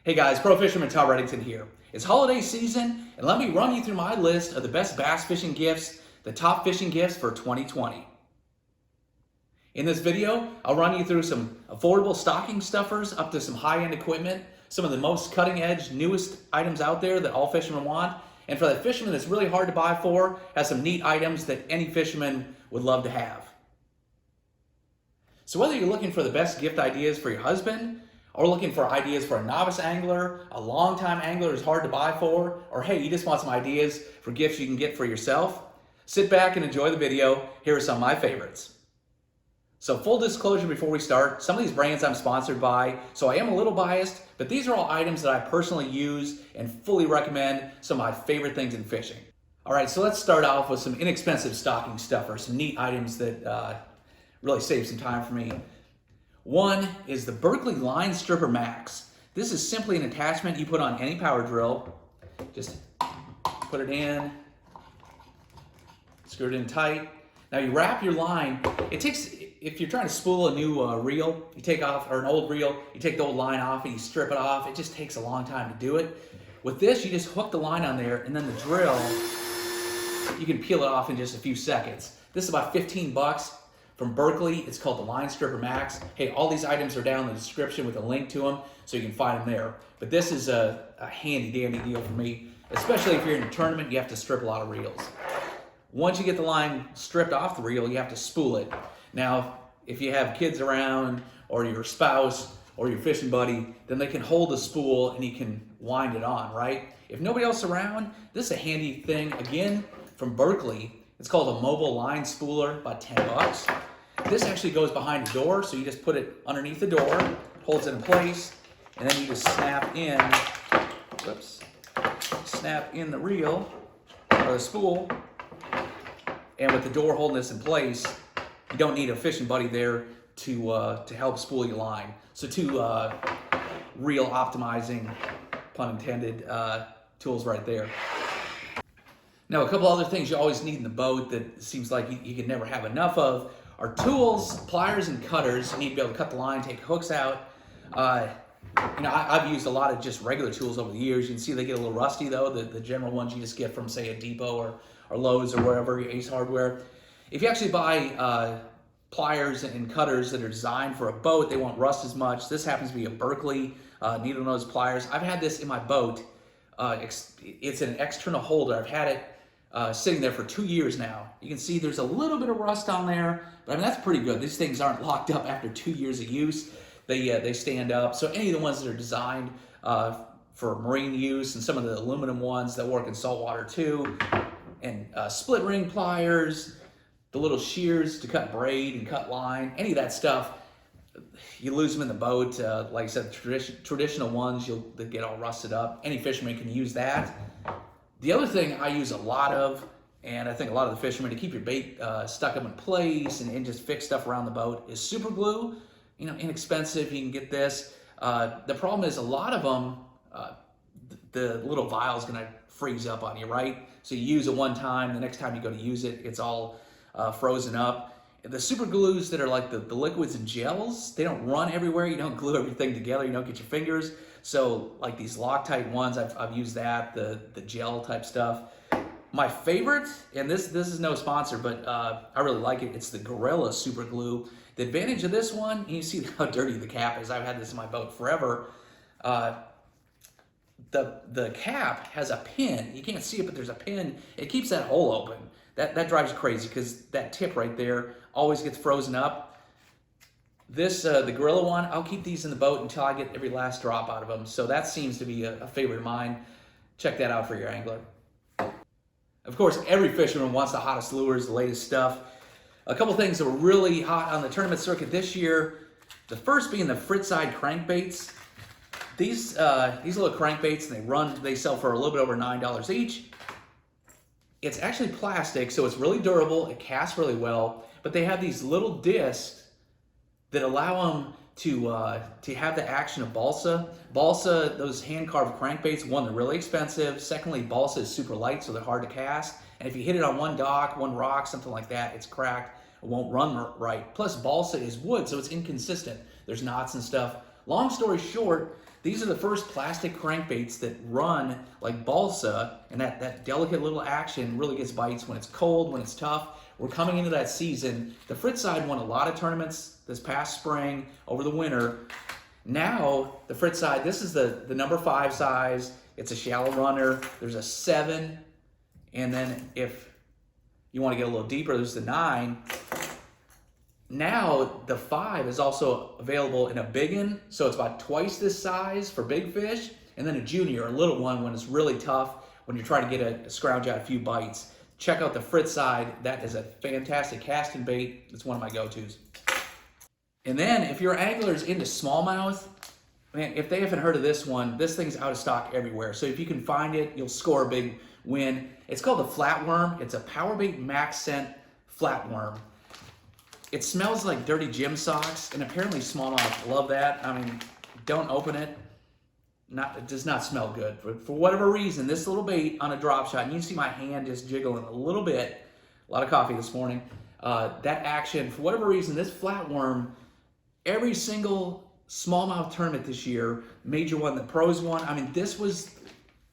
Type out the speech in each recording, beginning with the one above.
Hey guys, Pro Fisherman Tom Redington here. It's holiday season, and let me run you through my list of the best bass fishing gifts, the top fishing gifts for 2020. In this video, I'll run you through some affordable stocking stuffers up to some high-end equipment, some of the most cutting-edge, newest items out there that all fishermen want, and for that fisherman that's really hard to buy for, has some neat items that any fisherman would love to have. So whether you're looking for the best gift ideas for your husband, or looking for ideas for a novice angler, a longtime angler who's hard to buy for, or hey, you just want some ideas for gifts you can get for yourself, sit back and enjoy the video. Here are some of my favorites. So full disclosure before we start, some of these brands I'm sponsored by, so I am a little biased, but these are all items that I personally use and fully recommend, some of my favorite things in fishing. All right, so let's start off with some inexpensive stocking stuffers, some neat items that really save some time for me. One is the Berkley Line Stripper Max. This is simply an attachment you put on any power drill. Just put it in, screw it in tight. Now you wrap your line. It takes, if you're trying to spool a new reel, you take off, or an old reel, you take the old line off and you strip it off. It just takes a long time to do it. With this, you just hook the line on there, and then the drill, you can peel it off in just a few seconds. This is about 15 bucks. From Berkley, it's called the Line Stripper Max. Hey, all these items are down in the description with a link to them, so you can find them there. But this is a handy dandy deal for me, especially if you're in a tournament, you have to strip a lot of reels. Once you get the line stripped off the reel, you have to spool it. Now, if you have kids around, or your spouse, or your fishing buddy, then they can hold the spool and you can wind it on, right? If nobody else around, this is a handy thing, again, from Berkley. It's called a mobile line spooler, about 10 bucks. This actually goes behind the door, so you just put it underneath the door, holds it in place, and then you just snap in, snap in the reel, or the spool, and with the door holding this in place, you don't need a fishing buddy there to help spool your line. So two reel optimizing, pun intended, tools right there. Now, a couple other things you always need in the boat that seems like you can never have enough of are tools, pliers, and cutters. You need to be able to cut the line, take hooks out. I've used a lot of just regular tools over the years. You can see they get a little rusty though, the general ones you just get from, say, a Depot or Lowe's or wherever, Ace Hardware. If you actually buy pliers and cutters that are designed for a boat, they won't rust as much. This happens to be a Berkley needle nose pliers. I've had this in my boat. It's an external holder. I've had it sitting there for 2 years now. You can see there's a little bit of rust on there, but I mean, that's pretty good. These things aren't locked up after 2 years of use. They stand up. So any of the ones that are designed for marine use, and some of the aluminum ones that work in saltwater too, and split ring pliers, the little shears to cut braid and cut line, any of that stuff, you lose them in the boat. Like I said, traditional ones, they get all rusted up. Any fisherman can use that. The other thing I use a lot of, and I think a lot of the fishermen, to keep your bait stuck up in place and just fix stuff around the boat, is super glue. Inexpensive, you can get this. The problem is a lot of them, the little vial is gonna freeze up on you, right? So you use it one time, the next time you go to use it, it's all frozen up. The super glues that are like the liquids and gels, they don't run everywhere. You don't glue everything together. You don't get your fingers. So like these Loctite ones, I've used that, the gel type stuff. My favorite, and this is no sponsor, but I really like it. It's the Gorilla Super Glue. The advantage of this one, you see how dirty the cap is. I've had this in my boat forever. The cap has a pin. You can't see it, but there's a pin. It keeps that hole open. That drives you crazy because that tip right there always gets frozen up. This, the Gorilla one, I'll keep these in the boat until I get every last drop out of them. So that seems to be a favorite of mine. Check that out for your angler. Of course, every fisherman wants the hottest lures, the latest stuff. A couple things that were really hot on the tournament circuit this year. The first being the Fritside crankbaits. These little crankbaits, they sell for a little bit over $9 each. It's actually plastic, so it's really durable. It casts really well, but they have these little discs that allow them to have the action of balsa. Balsa, those hand-carved crankbaits, one, they're really expensive. Secondly, balsa is super light, so they're hard to cast. And if you hit it on one dock, one rock, something like that, it's cracked. It won't run right. Plus, balsa is wood, so it's inconsistent. There's knots and stuff. Long story short, These are the first plastic crankbaits that run like balsa, and that delicate little action really gets bites when it's cold, when it's tough. We're coming into that season. The Fritz side won a lot of tournaments this past spring, over the winter. Now, the Fritz side, this is the number 5 size. It's a shallow runner. There's a 7, and then if you want to get a little deeper, there's the 9. Now, the 5 is also available in a big one, so it's about twice this size for big fish, and then a junior, a little one, when it's really tough, when you're trying to get a scrounge out a few bites. Check out the Fritz side. That is a fantastic casting bait. It's one of my go-tos. And then, if your angler's into smallmouth, man, if they haven't heard of this one, this thing's out of stock everywhere. So if you can find it, you'll score a big win. It's called the flatworm. It's a Powerbait Max Scent flatworm. It smells like dirty gym socks, and apparently smallmouth love that. I mean, don't open it. It does not smell good. But for whatever reason, this little bait on a drop shot, and you can see my hand just jiggling a little bit. A lot of coffee this morning. That action, for whatever reason, this flatworm, every single smallmouth tournament this year, major one, the pros won. I mean, this was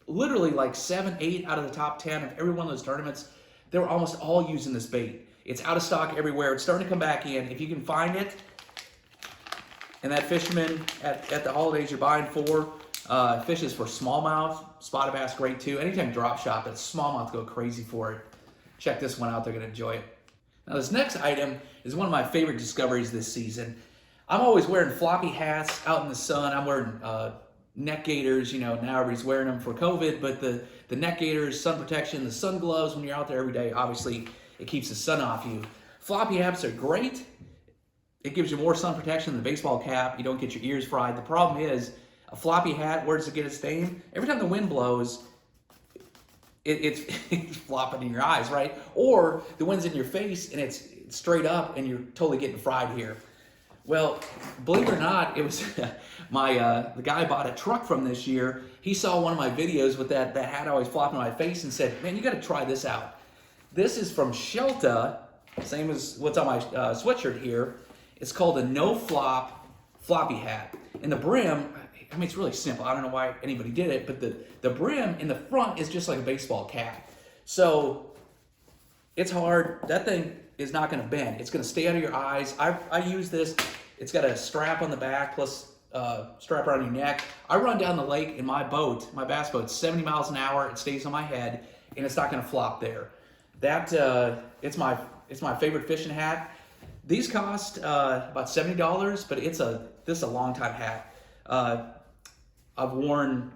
literally like 7, 8 out of the top 10 of every one of those tournaments. They were almost all using this bait. It's out of stock everywhere. It's starting to come back in. If you can find it, and that fisherman at the holidays you're buying for, fishes for smallmouth, spotted bass, great too. Anytime drop shot, but smallmouth go crazy for it. Check this one out. They're going to enjoy it. Now, this next item is one of my favorite discoveries this season. I'm always wearing floppy hats out in the sun. I'm wearing neck gaiters. You know, now everybody's wearing them for COVID, but the neck gaiters, sun protection, the sun gloves when you're out there every day, obviously it keeps the sun off you. Floppy hats are great. It gives you more sun protection than the baseball cap. You don't get your ears fried. The problem is, a floppy hat, where does it get its stain? Every time the wind blows, it's flopping in your eyes, right? Or the wind's in your face and it's straight up and you're totally getting fried here. Well, believe it or not, it was the guy I bought a truck from this year. He saw one of my videos with that hat always flopping in my face and said, man, you got to try this out. This is from Shelta, same as what's on my sweatshirt here. It's called a no-flop floppy hat. And the brim, I mean, it's really simple. I don't know why anybody did it, but the brim in the front is just like a baseball cap. So it's hard. That thing is not going to bend. It's going to stay out of your eyes. I use this. It's got a strap on the back plus strap around your neck. I run down the lake in my boat, my bass boat, 70 miles an hour. It stays on my head, and it's not going to flop there. That it's my favorite fishing hat. These cost about $70, but this is a long time hat. I've worn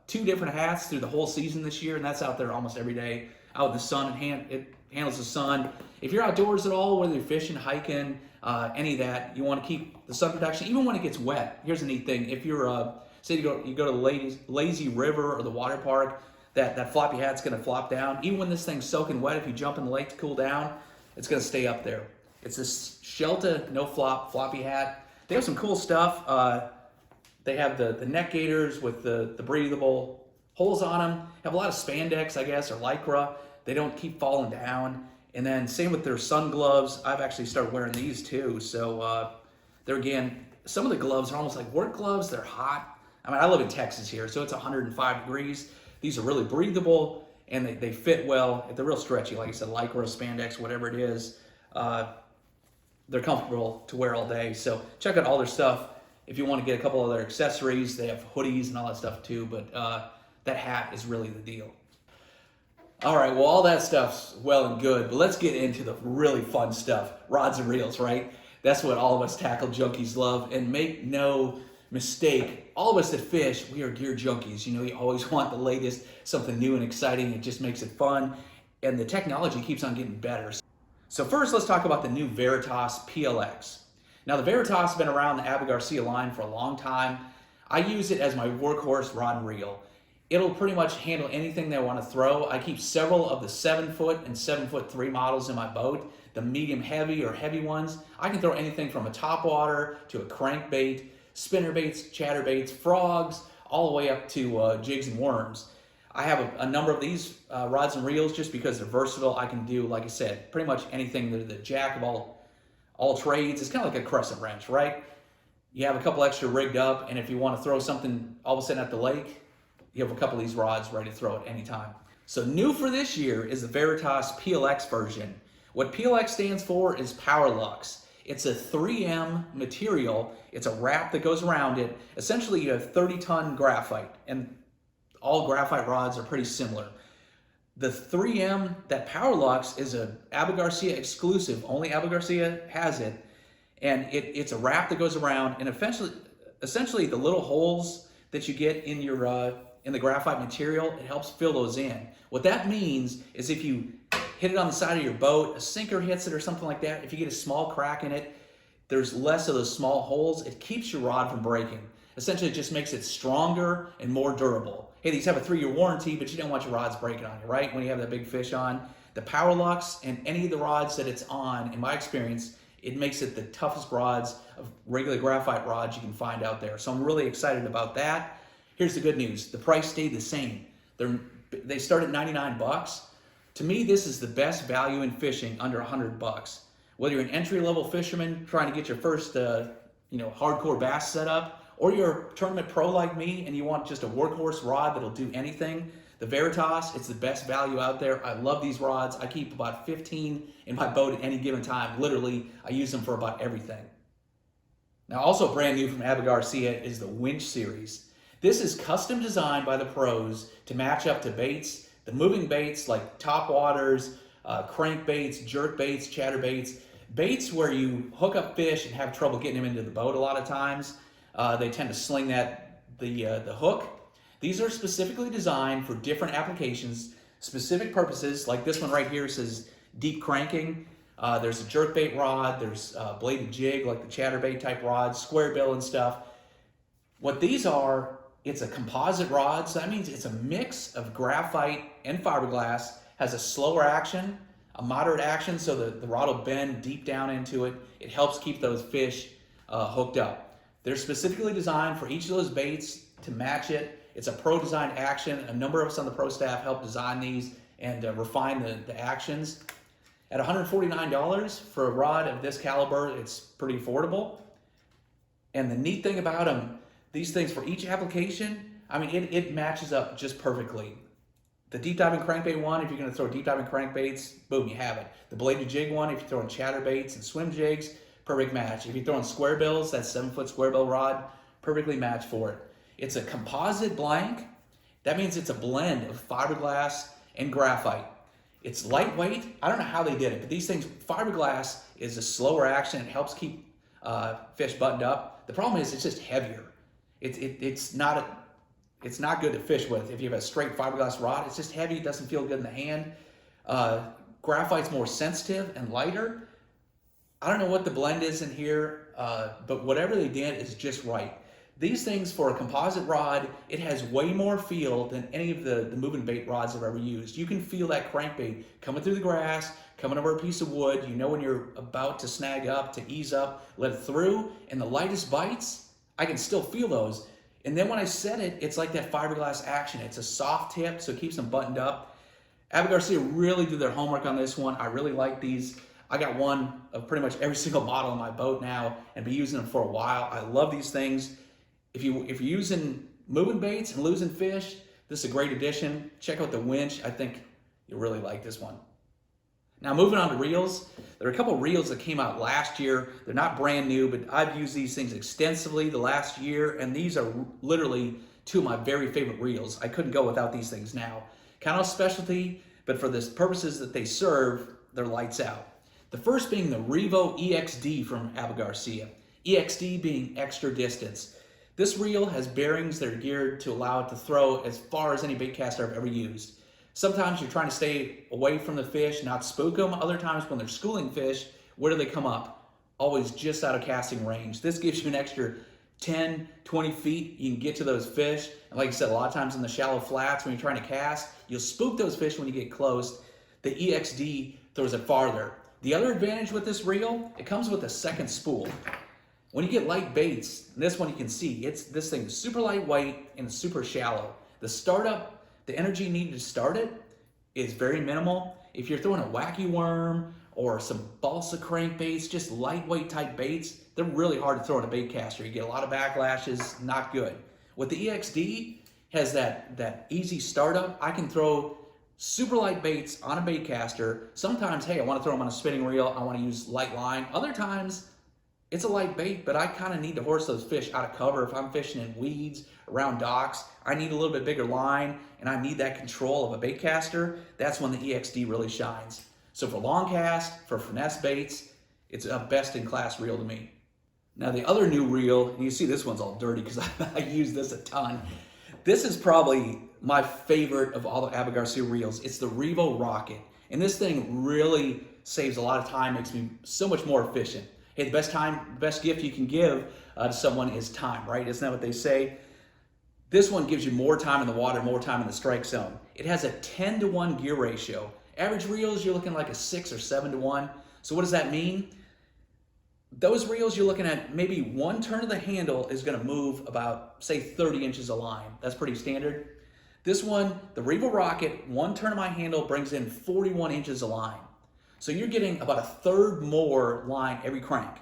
2 different hats through the whole season this year, and that's out there almost every day, out in the sun, and it handles the sun. If you're outdoors at all, whether you're fishing, hiking, any of that, you want to keep the sun protection, even when it gets wet. Here's a neat thing. If you're, say you go to the lazy river or the water park, that floppy hat's going to flop down. Even when this thing's soaking wet, if you jump in the lake to cool down, it's going to stay up there. It's this Shelta no-flop floppy hat. They have some cool stuff. They have the neck gaiters with the breathable holes on them. Have a lot of spandex, I guess, or lycra. They don't keep falling down. And then same with their sun gloves. I've actually started wearing these too. So they're, again, some of the gloves are almost like work gloves. They're hot. I mean, I live in Texas here, so it's 105 degrees. These are really breathable, and they fit well. They're real stretchy, like I said, lycra, spandex, whatever it is. They're comfortable to wear all day. So check out all their stuff. If you want to get a couple other accessories, they have hoodies and all that stuff too, but that hat is really the deal. All right, well, all that stuff's well and good, but let's get into the really fun stuff, rods and reels, right? That's what all of us tackle junkies love, and make no mistake, all of us that fish, we are gear junkies. You know, you always want the latest, something new and exciting. It just makes it fun, and the technology keeps on getting better. So first, let's talk about the new Veritas PLX. Now, the Veritas has been around the Abu Garcia line for a long time. I use it as my workhorse rod and reel. It'll pretty much handle anything that I want to throw. I keep several of the 7-foot and 7'3" models in my boat, the medium heavy or heavy ones. I can throw anything from a topwater to a crankbait, spinnerbaits, chatterbaits, frogs, all the way up to jigs and worms. I have a number of these rods and reels just because they're versatile. I can do, like I said, pretty much anything. They're the jack of all trades. It's kind of like a crescent wrench, right? you have a couple extra rigged up, and if you want to throw something all of a sudden at the lake, you have a couple of these rods ready to throw at any time. So new for this year is the Veritas PLX version. What PLX stands for is Power Lux. It's a 3M material. It's a wrap that goes around it. Essentially, you have 30-ton graphite, and all graphite rods are pretty similar. The 3M, that Power Lux, is a Abu Garcia exclusive. Only Abu Garcia has it. And it's a wrap that goes around, and essentially the little holes that you get in your in the graphite material, it helps fill those in. What that means is if you hit it on the side of your boat, a sinker hits it or something like that, if you get a small crack in it, there's less of those small holes. It keeps your rod from breaking. Essentially, it just makes it stronger and more durable. Hey, these have a 3-year warranty, but you don't want your rods breaking on you, right? When you have that big fish on. The Power Lux and any of the rods that it's on, in my experience, it makes it the toughest rods of regular graphite rods you can find out there. So I'm really excited about that. Here's the good news. The price stayed the same. They start at 99 bucks. To me, this is the best value in fishing, under 100 bucks. Whether you're an entry-level fisherman trying to get your first hardcore bass set up, or you're a tournament pro like me and you want just a workhorse rod that'll do anything, the Veritas, it's the best value out there. I love these rods. I keep about 15 in my boat at any given time. Literally, I use them for about everything. Now, also brand new from Abu Garcia is the winch series. This is custom designed by the pros to match up to baits, the moving baits like top waters, crank baits, jerk baits, chatter baits, baits where you hook up fish and have trouble getting them into the boat a lot of times. They tend to sling the hook. These are specifically designed for different applications, specific purposes, like this one right here says deep cranking. There's a jerkbait rod, there's a bladed jig like the chatterbait type rods, square bill and stuff. What these are, it's a composite rod, so that means it's a mix of graphite and fiberglass, has a slower action, a moderate action, so the rod will bend deep down into it. It helps keep those fish hooked up. They're specifically designed for each of those baits to match it. It's a pro-designed action. A number of us on the pro staff help design these and refine the actions. At $149 for a rod of this caliber, it's pretty affordable. And the neat thing about them, these things for each application, I mean, it matches up just perfectly. The deep diving crankbait one, if you're going to throw deep diving crankbaits, boom, you have it. The bladed jig one, if you're throwing chatterbaits and swim jigs, perfect match. If you're throwing square bills, that 7-foot square bill rod, perfectly matched for it. It's a composite blank. That means it's a blend of fiberglass and graphite. It's lightweight. I don't know how they did it, but these things, fiberglass is a slower action. It helps keep fish buttoned up. The problem is it's just heavier. It's not good to fish with. If you have a straight fiberglass rod, it's just heavy. It doesn't feel good in the hand. Graphite's more sensitive and lighter. I don't know what the blend is in here, but whatever they did is just right. These things, for a composite rod, it has way more feel than any of the moving bait rods I've ever used. You can feel that crankbait coming through the grass, coming over a piece of wood. You know when you're about to snag up, to ease up, let it through, and the lightest bites, I can still feel those. And then when I set it, it's like that fiberglass action. It's a soft tip, so it keeps them buttoned up. Abu Garcia really did their homework on this one. I really like these. I got one of pretty much every single model on my boat now and be using them for a while. I love these things. If you're using moving baits and losing fish, this is a great addition. Check out the winch. I think you'll really like this one. Now moving on to reels. There are a couple reels that came out last year. They're not brand new, but I've used these things extensively the last year, and these are literally two of my very favorite reels. I couldn't go without these things now. Kind of specialty, but for the purposes that they serve, they're lights out. The first being the Revo EXD from Abu Garcia. EXD being extra distance. This reel has bearings that are geared to allow it to throw as far as any bait caster I've ever used. Sometimes you're trying to stay away from the fish, not spook them. Other times when they're schooling fish, where do they come up? Always just out of casting range. This gives you an extra 10, 20 feet. You can get to those fish. And like I said, a lot of times in the shallow flats when you're trying to cast, you'll spook those fish when you get close. The EXD throws it farther. The other advantage with this reel, it comes with a second spool. When you get light baits, and this one you can see, this thing is super lightweight and super shallow. The startup, the energy needed to start it is very minimal. If you're throwing a wacky worm or some balsa crankbaits, just lightweight type baits, they're really hard to throw in a bait caster. You get a lot of backlashes, not good. With the EXD, has that easy startup. I can throw super light baits on a bait caster. Sometimes, hey, I want to throw them on a spinning reel. I want to use light line. Other times, it's a light bait, but I kind of need to horse those fish out of cover. If I'm fishing in weeds, around docks, I need a little bit bigger line, and I need that control of a bait caster. That's when the EXD really shines. So for long cast, for finesse baits, it's a best-in-class reel to me. Now the other new reel, and you see this one's all dirty because I use this a ton. This is probably my favorite of all the Abu Garcia reels. It's the Revo Rocket. And this thing really saves a lot of time, makes me so much more efficient. Hey, the best gift you can give to someone is time, right? Isn't that what they say? This one gives you more time in the water, more time in the strike zone. It has a 10-to-1 gear ratio. Average reels, you're looking like a 6 or 7-to-1. So what does that mean? Those reels, you're looking at maybe one turn of the handle is going to move about, say, 30 inches of line. That's pretty standard. This one, the Revo Rocket, one turn of my handle brings in 41 inches of line. So you're getting about a third more line every crank.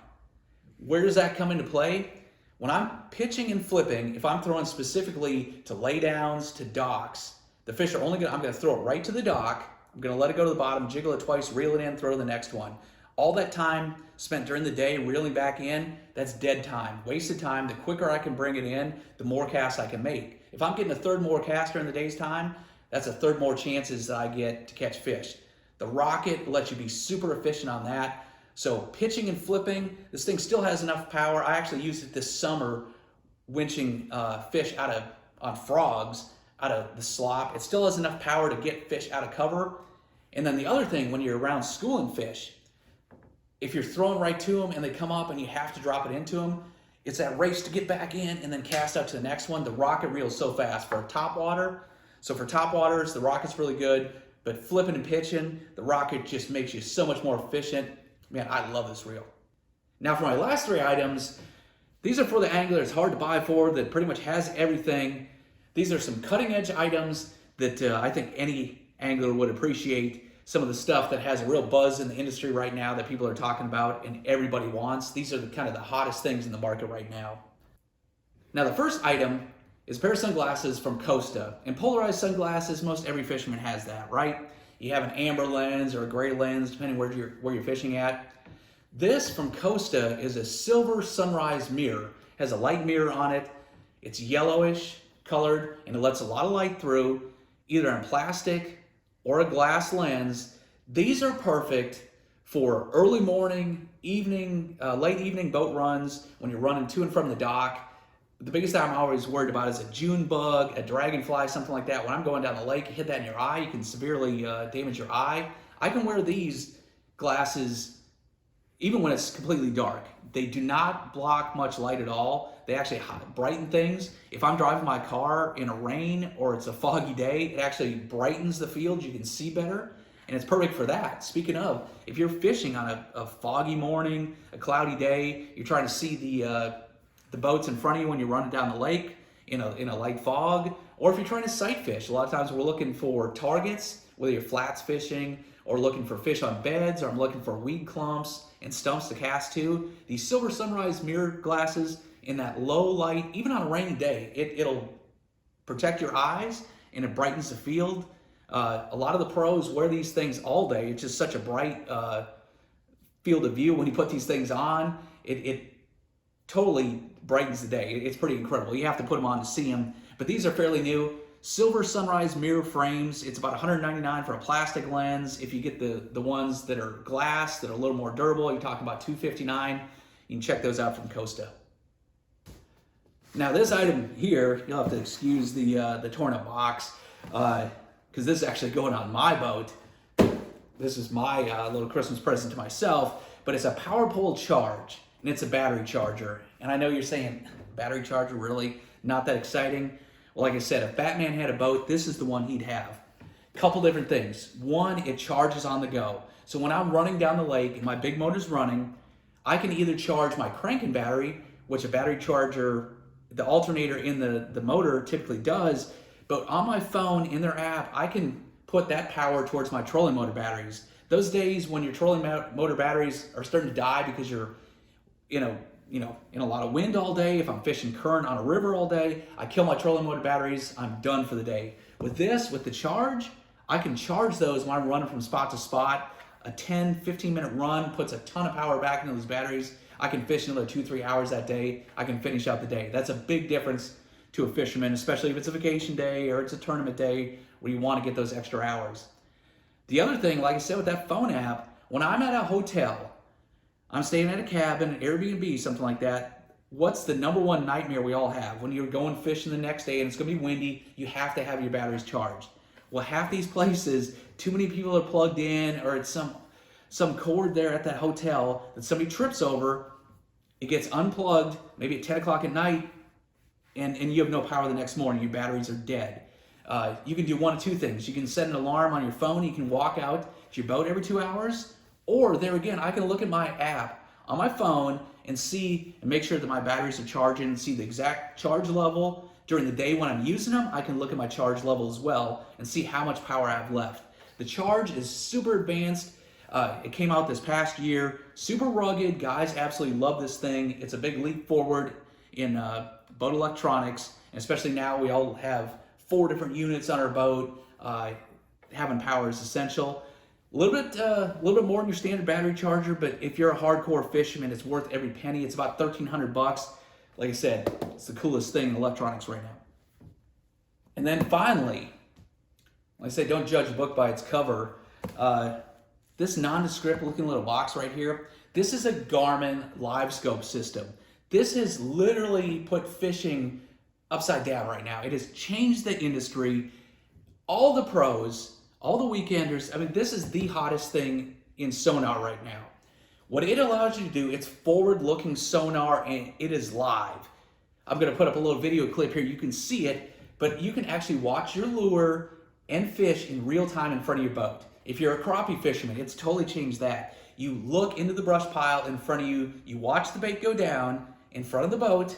Where does that come into play? When I'm pitching and flipping, if I'm throwing specifically to laydowns, to docks, the fish are I'm going to throw it right to the dock. I'm going to let it go to the bottom, jiggle it twice, reel it in, throw the next one. All that time spent during the day reeling back in, that's dead time, wasted time. The quicker I can bring it in, the more casts I can make. If I'm getting a third more caster in the day's time, that's a third more chances that I get to catch fish. The Rocket lets you be super efficient on that. So pitching and flipping, this thing still has enough power. I actually used it this summer winching fish on frogs out of the slop. It still has enough power to get fish out of cover. And then the other thing, when you're around schooling fish, if you're throwing right to them and they come up and you have to drop it into them, it's that race to get back in and then cast out to the next one. The Rocket reels so fast for top water. So for top waters, the Rocket's really good, but flipping and pitching, the Rocket just makes you so much more efficient. Man, I love this reel. Now for my last three items, these are for the angler it's hard to buy for, that pretty much has everything. These are some cutting edge items that I think any angler would appreciate. Some of the stuff that has a real buzz in the industry right now that people are talking about and everybody wants. These are kind of the hottest things in the market right now. Now the first item is a pair of sunglasses from Costa. And polarized sunglasses, most every fisherman has that, right? You have an amber lens or a gray lens, depending where you're fishing at. This from Costa is a silver sunrise mirror. It has a light mirror on it. It's yellowish colored and it lets a lot of light through, either in plastic or a glass lens. These are perfect for early morning, evening, late evening boat runs when you're running to and from the dock. The biggest thing I'm always worried about is a June bug, a dragonfly, something like that. When I'm going down the lake, you hit that in your eye, you can severely damage your eye. I can wear these glasses even when it's completely dark. They do not block much light at all. They actually brighten things. If I'm driving my car in a rain or it's a foggy day, it actually brightens the field. You can see better, and it's perfect for that. Speaking of, if you're fishing on a foggy morning, a cloudy day, you're trying to see the boats in front of you when you're running down the lake in a light fog, or if you're trying to sight fish. A lot of times we're looking for targets, whether you're flats fishing or looking for fish on beds, or I'm looking for weed clumps and stumps to cast to. These silver sunrise mirror glasses in that low light, even on a rainy day, it'll protect your eyes and it brightens the field. A lot of the pros wear these things all day. It's just such a bright field of view when you put these things on. It totally brightens the day. It's pretty incredible. You have to put them on to see them, but these are fairly new. Silver sunrise mirror frames. It's about $199 for a plastic lens. If you get the ones that are glass, that are a little more durable, you're talking about $259. You can check those out from Costa. Now this item here, you'll have to excuse the torn up box, because this is actually going on my boat. This is my little Christmas present to myself, but it's a power pole charge, and it's a battery charger. And I know you're saying, battery charger, really? Not that exciting? Well, like I said, if Batman had a boat, this is the one he'd have. Couple different things. One, it charges on the go. So when I'm running down the lake and my big motor's running, I can either charge my cranking battery, which a battery charger, the alternator in the motor typically does, but on my phone, in their app, I can put that power towards my trolling motor batteries. Those days when your trolling motor batteries are starting to die because you're in a lot of wind all day, if I'm fishing current on a river all day, I kill my trolling motor batteries, I'm done for the day. With the charge, I can charge those when I'm running from spot to spot. A 10-15 minute run puts a ton of power back into those batteries. I can fish another 2-3 hours that day. I can finish out the day. That's a big difference to a fisherman, especially if it's a vacation day or it's a tournament day where you want to get those extra hours. The other thing, like I said with that phone app, when I'm at a hotel, I'm staying at a cabin, Airbnb, something like that, what's the number one nightmare we all have? When you're going fishing the next day and it's gonna be windy, you have to have your batteries charged. Well, half these places, too many people are plugged in, or it's some cord there at that hotel that somebody trips over, it gets unplugged, maybe at 10 o'clock at night, and you have no power the next morning, your batteries are dead. You can do one of two things. You can set an alarm on your phone, you can walk out to your boat every 2 hours, or there again, I can look at my app on my phone and see and make sure that my batteries are charging and see the exact charge level. During the day when I'm using them, I can look at my charge level as well and see how much power I have left. The charge is super advanced. It came out this past year, super rugged. Guys absolutely love this thing. It's a big leap forward in boat electronics, and especially now we all have 4 different units on our boat. Having power is essential. A little bit more than your standard battery charger, but if you're a hardcore fisherman, it's worth every penny. It's about $1,300. Like I said, it's the coolest thing in electronics right now. And then finally, like I say, don't judge a book by its cover. This nondescript looking little box right here, this is a Garmin live scope system. This has literally put fishing upside down right now. It has changed the industry. All the pros, all the weekenders, I mean, this is the hottest thing in sonar right now. What it allows you to do, it's forward-looking sonar and it is live. I'm gonna put up a little video clip here, you can see it, but you can actually watch your lure and fish in real time in front of your boat. If you're a crappie fisherman, it's totally changed that. You look into the brush pile in front of you, you watch the bait go down in front of the boat,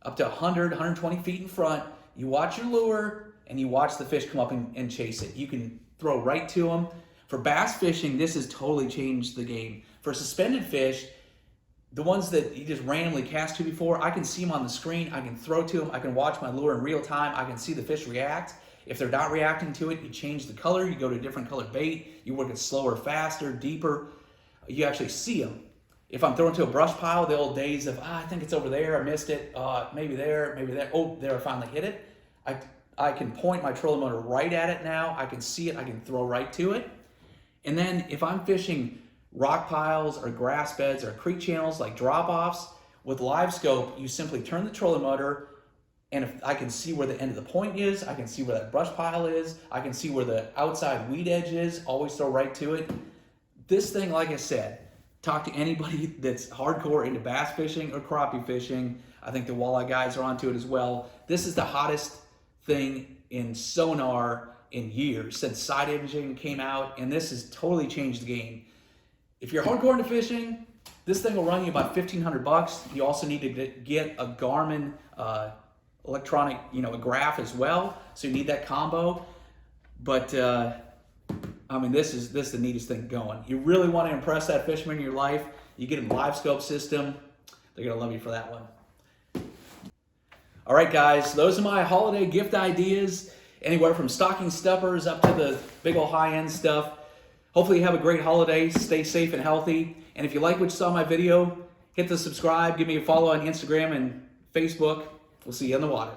up to 100, 120 feet in front, you watch your lure, and you watch the fish come up and chase it. You can throw right to them. For bass fishing, this has totally changed the game. For suspended fish, the ones that you just randomly cast to before, I can see them on the screen, I can throw to them, I can watch my lure in real time, I can see the fish react. If they're not reacting to it, you change the color, you go to a different colored bait, you work it slower, faster, deeper, you actually see them. If I'm throwing to a brush pile, the old days of, I think it's over there, I missed it, maybe there, oh, there, I finally hit it. I can point my trolling motor right at it now, I can see it, I can throw right to it. And then if I'm fishing rock piles or grass beds or creek channels like drop-offs, with live scope, you simply turn the trolling motor, and if I can see where the end of the point is, I can see where that brush pile is, I can see where the outside weed edge is, always throw right to it. This thing, like I said, talk to anybody that's hardcore into bass fishing or crappie fishing. I think the walleye guys are onto it as well. This is the hottest thing in sonar in years since side imaging came out, and this has totally changed the game. If you're hardcore into fishing, this thing will run you about $1,500. You also need to get a Garmin electronic, a graph as well. So you need that combo. But I mean, this is the neatest thing going. You really want to impress that fisherman in your life, you get a live scope system. They're gonna love you for that one. All right, guys, those are my holiday gift ideas. Anywhere from stocking stuffers up to the big old high-end stuff. Hopefully you have a great holiday, stay safe and healthy. And if you like what you saw in my video, hit the subscribe, give me a follow on Instagram and Facebook. We'll see you on the water.